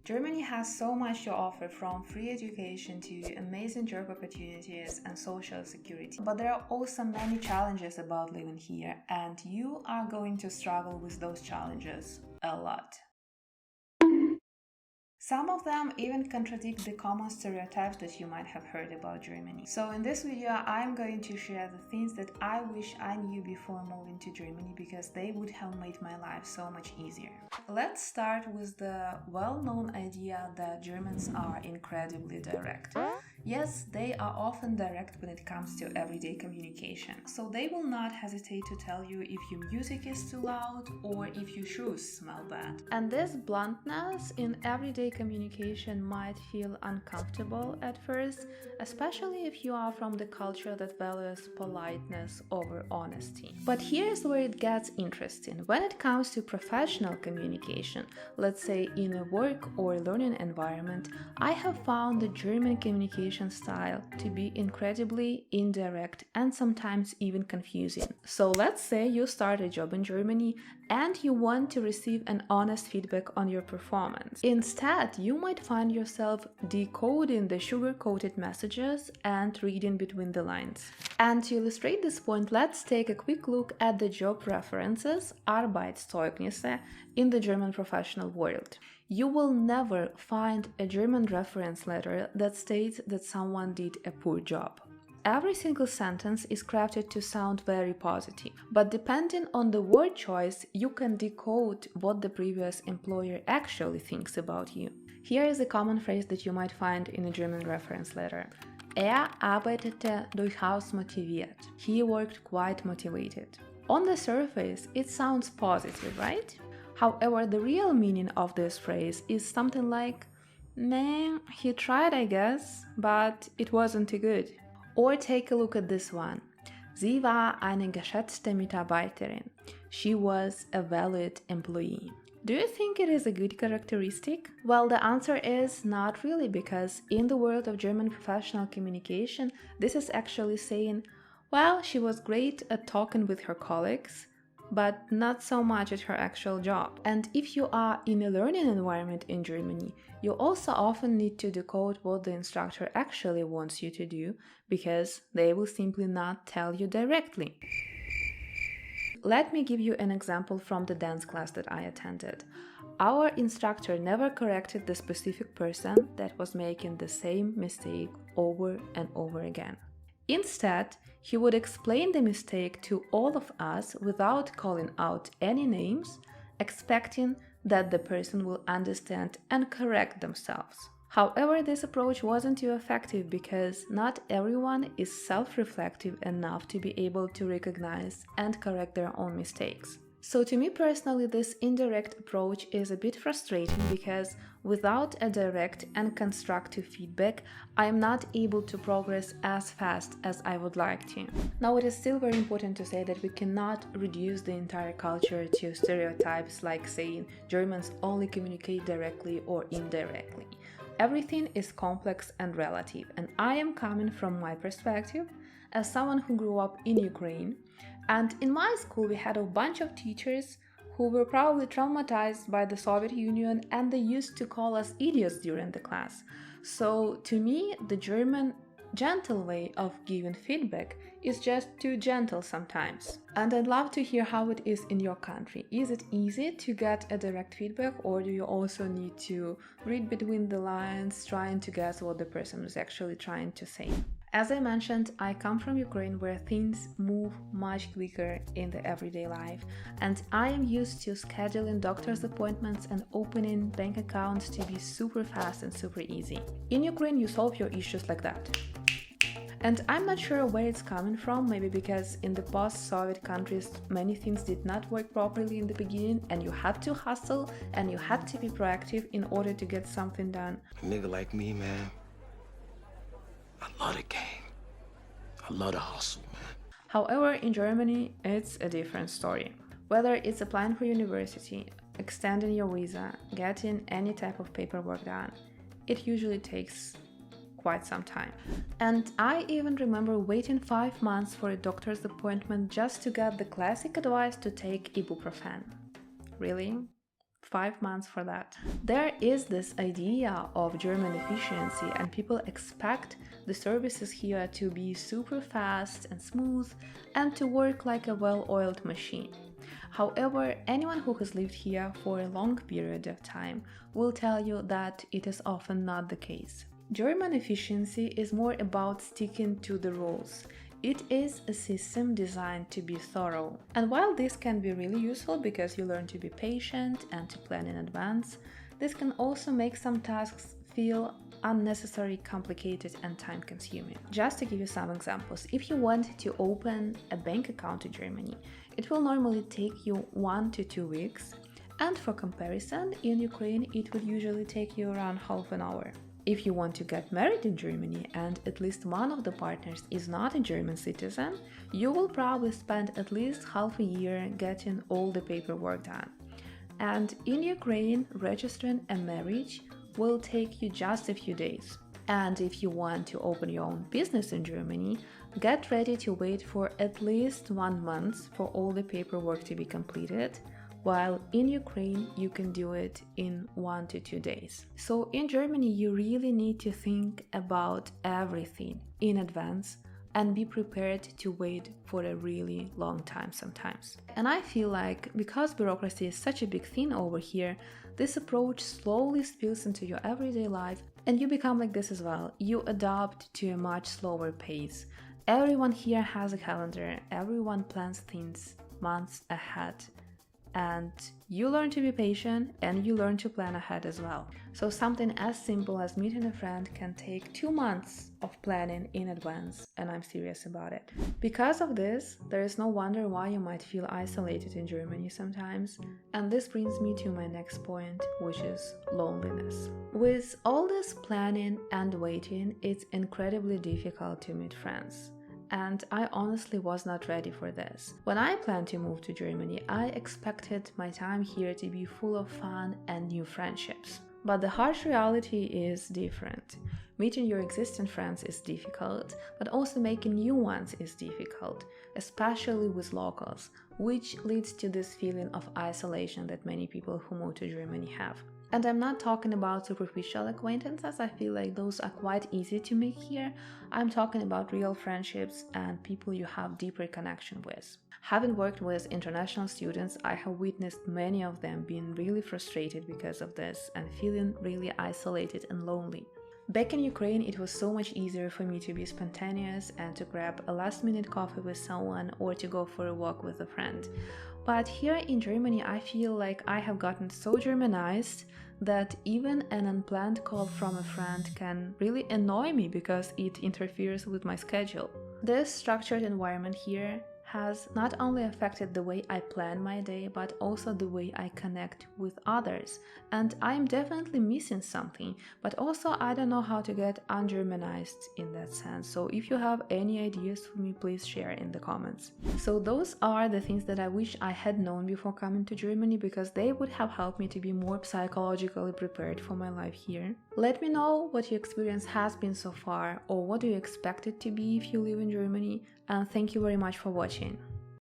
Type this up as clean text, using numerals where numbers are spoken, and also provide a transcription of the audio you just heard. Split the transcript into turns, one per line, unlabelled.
Germany has so much to offer, from free education to amazing job opportunities and social security. But there are also many challenges about living here, and you are going to struggle with those challenges a lot. Some of them even contradict the common stereotypes that you might have heard about Germany. So in this video, I'm going to share the things that I wish I knew before moving to Germany, because they would have made my life so much easier. Let's start with the well-known idea that Germans are incredibly direct. Yes, they are often direct when it comes to everyday communication. So they will not hesitate to tell you if your music is too loud or if your shoes smell bad. And this bluntness in everyday communication might feel uncomfortable at first, especially if you are from the culture that values politeness over honesty. But here's where it gets interesting. When it comes to professional communication, let's say in a work or learning environment, I have found the German communication style to be incredibly indirect and sometimes even confusing. So let's say you start a job in Germany and you want to receive an honest feedback on your performance. Instead, you might find yourself decoding the sugar-coated messages and reading between the lines. And to illustrate this point, let's take a quick look at the job references, Arbeitszeugnisse, in the German professional world. You will never find a German reference letter that states that someone did a poor job. Every single sentence is crafted to sound very positive, but depending on the word choice, you can decode what the previous employer actually thinks about you. Here is a common phrase that you might find in a German reference letter. Er arbeitete durchaus motiviert. He worked quite motivated. On the surface, it sounds positive, right? However, the real meaning of this phrase is something like, meh, he tried I guess, but it wasn't too good. Or take a look at this one. Sie war eine geschätzte Mitarbeiterin. She was a valued employee. Do you think it is a good characteristic? Well, the answer is not really, because in the world of German professional communication, this is actually saying, well, she was great at talking with her colleagues, but not so much at her actual job. And if you are in a learning environment in Germany, you also often need to decode what the instructor actually wants you to do, because they will simply not tell you directly. Let me give you an example from the dance class that I attended. Our instructor never corrected the specific person that was making the same mistake over and over again. Instead, he would explain the mistake to all of us without calling out any names, expecting that the person will understand and correct themselves. However, this approach wasn't too effective, because not everyone is self-reflective enough to be able to recognize and correct their own mistakes. So to me personally, this indirect approach is a bit frustrating, because without a direct and constructive feedback, I am not able to progress as fast as I would like to. Now, it is still very important to say that we cannot reduce the entire culture to stereotypes like saying Germans only communicate directly or indirectly. Everything is complex and relative, and I am coming from my perspective as someone who grew up in Ukraine. And in my school, we had a bunch of teachers who were probably traumatized by the Soviet Union, and they used to call us idiots during the class. So to me, the German gentle way of giving feedback is just too gentle sometimes. And I'd love to hear how it is in your country. Is it easy to get a direct feedback, or do you also need to read between the lines, trying to guess what the person is actually trying to say? As I mentioned, I come from Ukraine, where things move much quicker in the everyday life, and I am used to scheduling doctor's appointments and opening bank accounts to be super fast and super easy. In Ukraine, you solve your issues like that. And I'm not sure where it's coming from, maybe because in the post-Soviet countries many things did not work properly in the beginning, and you had to hustle and you had to be proactive in order to get something done.
A nigga like me, man, I love the game. I love the hustle, man.
However, in Germany, it's a different story. Whether it's applying for university, extending your visa, getting any type of paperwork done, it usually takes quite some time. And I even remember waiting 5 months for a doctor's appointment just to get the classic advice to take ibuprofen. Really? 5 months for that. There is this idea of German efficiency, and people expect the services here to be super fast and smooth and to work like a well-oiled machine. However, anyone who has lived here for a long period of time will tell you that it is often not the case. German efficiency is more about sticking to the rules. It is a system designed to be thorough. And while this can be really useful because you learn to be patient and to plan in advance, this can also make some tasks feel unnecessarily complicated and time-consuming. Just to give you some examples, if you want to open a bank account in Germany, it will normally take you 1 to 2 weeks, and for comparison, in Ukraine it would usually take you around half an hour. If you want to get married in Germany and at least one of the partners is not a German citizen, you will probably spend at least half a year getting all the paperwork done. And in Ukraine, registering a marriage will take you just a few days. And if you want to open your own business in Germany, get ready to wait for at least 1 month for all the paperwork to be completed, while in Ukraine you can do it in 1 to 2 days. So in Germany you really need to think about everything in advance and be prepared to wait for a really long time sometimes. And I feel like because bureaucracy is such a big thing over here, this approach slowly spills into your everyday life and you become like this as well. You adapt to a much slower pace. Everyone here has a calendar, everyone plans things months ahead. And you learn to be patient and you learn to plan ahead as well. So something as simple as meeting a friend can take 2 months of planning in advance, and I'm serious about it. Because of this, there is no wonder why you might feel isolated in Germany sometimes. And this brings me to my next point, which is loneliness. With all this planning and waiting, it's incredibly difficult to meet friends. And I honestly was not ready for this. When I planned to move to Germany, I expected my time here to be full of fun and new friendships. But the harsh reality is different. Meeting your existing friends is difficult, but also making new ones is difficult, especially with locals, which leads to this feeling of isolation that many people who move to Germany have. And I'm not talking about superficial acquaintances, I feel like those are quite easy to make here. I'm talking about real friendships and people you have deeper connection with. Having worked with international students, I have witnessed many of them being really frustrated because of this and feeling really isolated and lonely. Back in Ukraine, it was so much easier for me to be spontaneous and to grab a last-minute coffee with someone or to go for a walk with a friend. But here in Germany, I feel like I have gotten so Germanized that even an unplanned call from a friend can really annoy me because it interferes with my schedule. This structured environment here has not only affected the way I plan my day, but also the way I connect with others. And I'm definitely missing something, but also I don't know how to get un-Germanized in that sense. So if you have any ideas for me, please share in the comments. So those are the things that I wish I had known before coming to Germany, because they would have helped me to be more psychologically prepared for my life here. Let me know what your experience has been so far, or what do you expect it to be if you live in Germany, and thank you very much for watching.